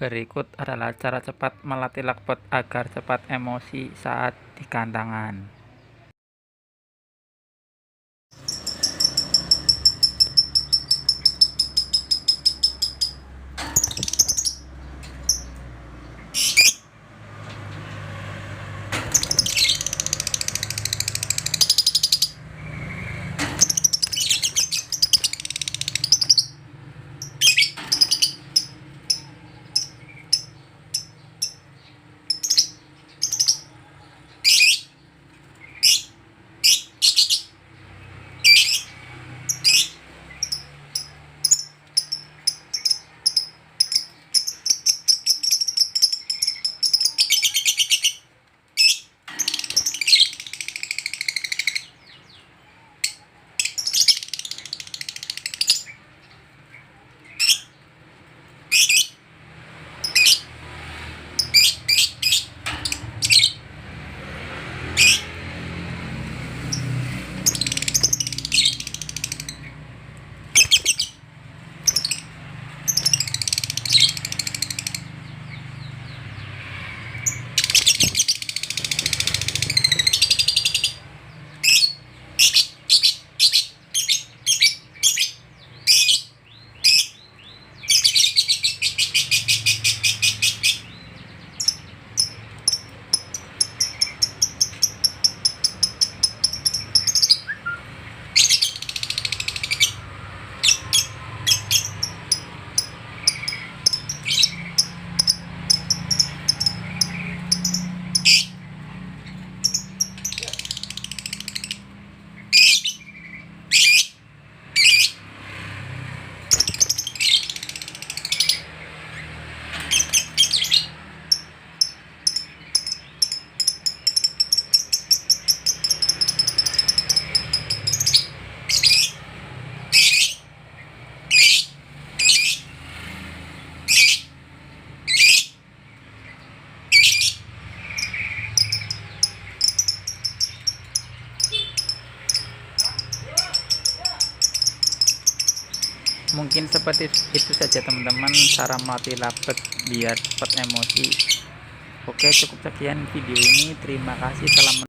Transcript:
Berikut adalah cara cepat melatih lovebird agar cepat emosi saat di kandangan. Mungkin seperti itu saja teman-teman, cara melatih lovebird biar cepat emosi. Oke, cukup sekian video ini. Terima kasih telah